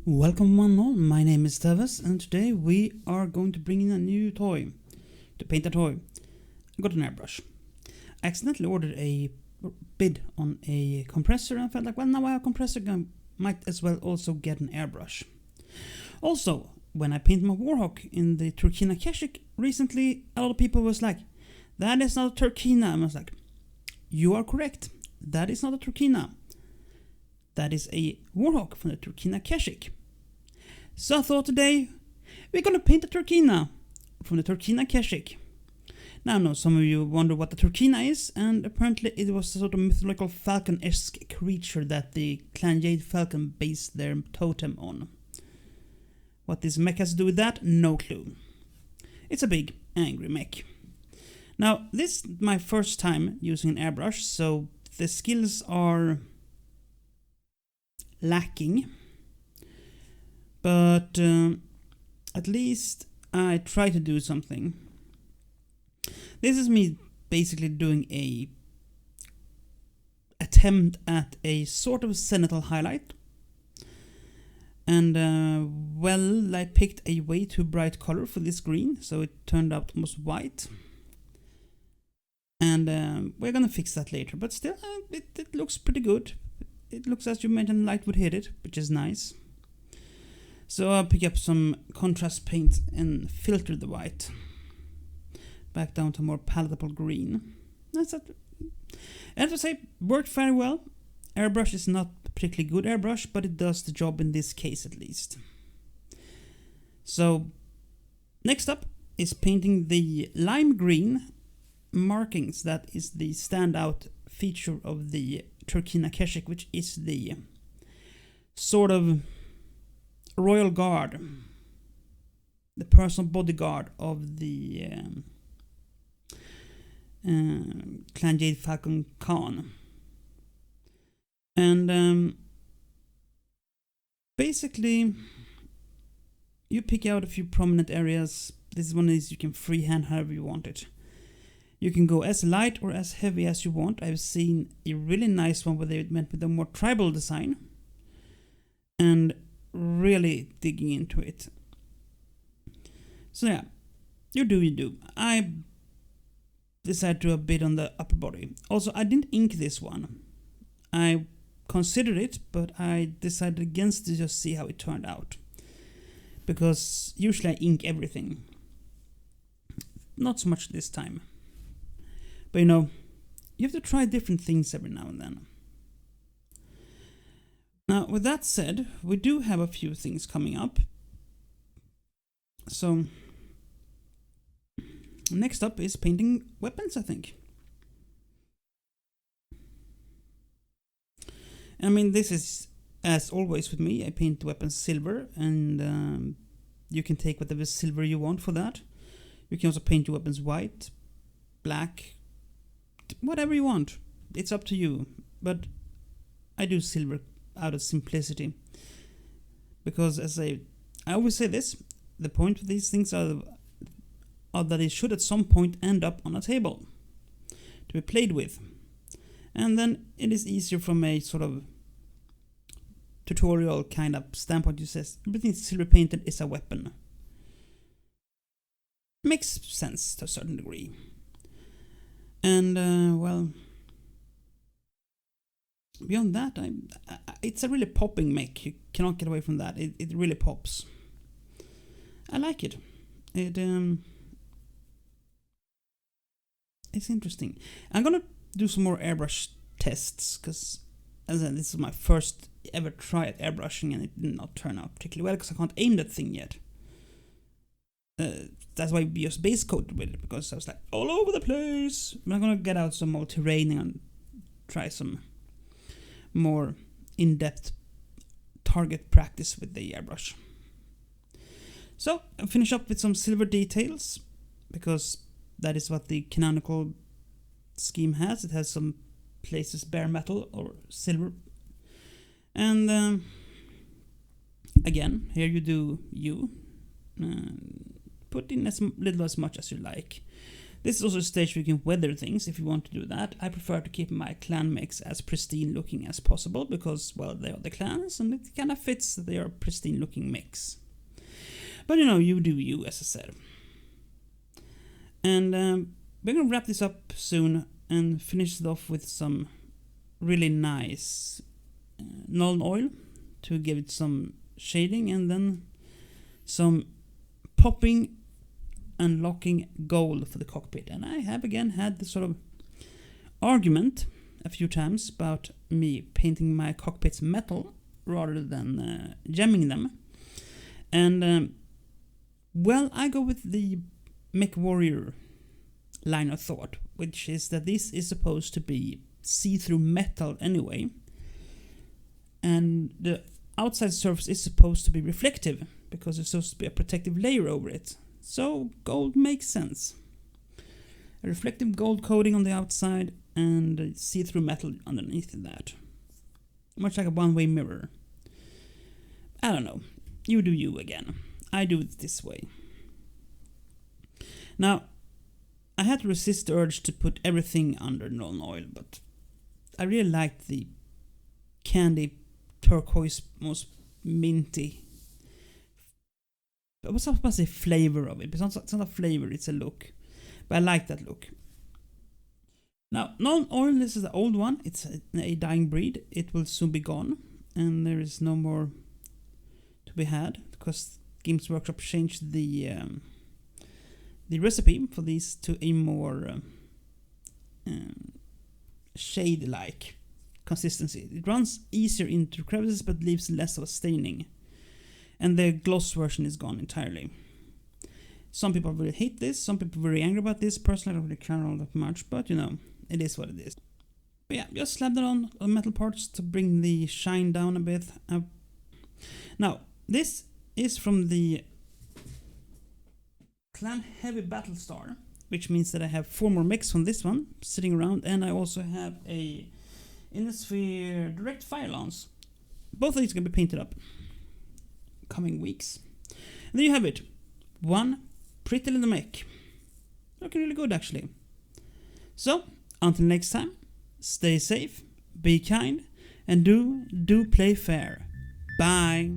Welcome one all, my name is Tawess and today we are going to bring in a new toy. To paint a toy, I got an airbrush. I accidentally ordered a bid on a compressor and felt like, well, now I have a compressor, I might as well also get an airbrush. Also, when I painted my Warhawk in the Turkina Keshik recently, a lot of people was like, that is not a Turkina. And I was like, you are correct, that is not a Turkina. That is a Warhawk from the Turkina Keshik. So I thought today we're gonna paint a Turkina from the Turkina Keshik. Now I know some of you wonder what the Turkina is, and apparently it was a sort of mythological falcon-esque creature that the Clan Jade Falcon based their totem on. What this mech has to do with that, no clue. It's a big, angry mech. Now this is my first time using an airbrush, so the skills are lacking, but at least I try to do something. This is me basically doing a attempt at a sort of zenithal highlight, and well, I picked a way too bright color for this green, so it turned out almost white, and we're gonna fix that later, but still it looks pretty good. It looks, as you mentioned, light would hit it, which is nice. So I'll pick up some contrast paint and filter the white back down to more palatable green. That's it. And to say, worked very well. Airbrush is not a particularly good airbrush, but it does the job in this case at least. So next up is painting the lime green markings. That is the standout feature of the Turkina Keshik, which is the sort of royal guard, the personal bodyguard of the Clan Jade Falcon Khan. And basically you pick out a few prominent areas. This one is you can freehand however you want it. You can go as light or as heavy as you want. I've seen a really nice one where they went with a more tribal design and really digging into it. So yeah, you do. I decided to do a bit on the upper body. Also, I didn't ink this one. I considered it, but I decided against to just see how it turned out. Because usually I ink everything. Not so much this time. But you know, you have to try different things every now and then. Now, with that said, we do have a few things coming up. So, next up is painting weapons, I think. I mean, this is, as always with me, I paint weapons silver, and you can take whatever silver you want for that. You can also paint your weapons white, black, whatever you want. It's up to you, but I do silver out of simplicity, because as I always say this, the point of these things are that it should at some point end up on a table to be played with, and then it is easier from a sort of tutorial kind of standpoint. You says everything silver painted is a weapon. Makes sense to a certain degree. And well, beyond that, it's a really popping mech. You cannot get away from that. It really pops. I like it. It's interesting. I'm gonna do some more airbrush tests, because as I said, this is my first ever try at airbrushing, and it did not turn out particularly well because I can't aim that thing yet. That's why we just base coated with it, because I was like all over the place. I'm gonna get out some more terrain and try some more in-depth target practice with the airbrush. So I'll finish up with some silver details, because that is what the canonical scheme has. It has some places bare metal or silver. And again, here you do put in as little as much as you like. This is also a stage where you can weather things if you want to do that. I prefer to keep my clan mechs as pristine looking as possible because, well, they are the clans and it kind of fits that they are pristine looking mechs. But you know, you do you, as I said. And we're going to wrap this up soon and finish it off with some really nice Nuln oil to give it some shading, and then some popping and locking gold for the cockpit. And I have again had this sort of argument a few times about me painting my cockpits metal rather than gemming them. And well, I go with the Mech Warrior line of thought, which is that this is supposed to be see-through metal anyway, and the outside surface is supposed to be reflective because there's supposed to be a protective layer over it. So gold makes sense. A reflective gold coating on the outside and see-through metal underneath that. Much like a one-way mirror. I don't know. You do you again. I do it this way. Now, I had to resist the urge to put everything under Nuln oil, but I really liked the candy turquoise, most minty. I was supposed to say flavor of it, but it's not a flavor, it's a look. But I like that look. Now, Nuln oil, this is the old one. It's a dying breed. It will soon be gone, and there is no more to be had because Games Workshop changed the recipe for these to a more shade-like consistency. It runs easier into crevices but leaves less of a staining. And the gloss version is gone entirely. Some people really hate this, some people are very angry about this. Personally, I don't really care all that much, but you know, it is what it is. But yeah, just slap that on metal parts to bring the shine down a bit. Now, this is from the Clan Heavy Battlestar, which means that I have 4 more mechs from this one sitting around, and I also have a Innisphere Direct Fire Lance. Both of these are going to be painted up coming weeks. And there you have it. One pretty little mech. Looking really good, actually. So, until next time, stay safe, be kind, and do play fair. Bye.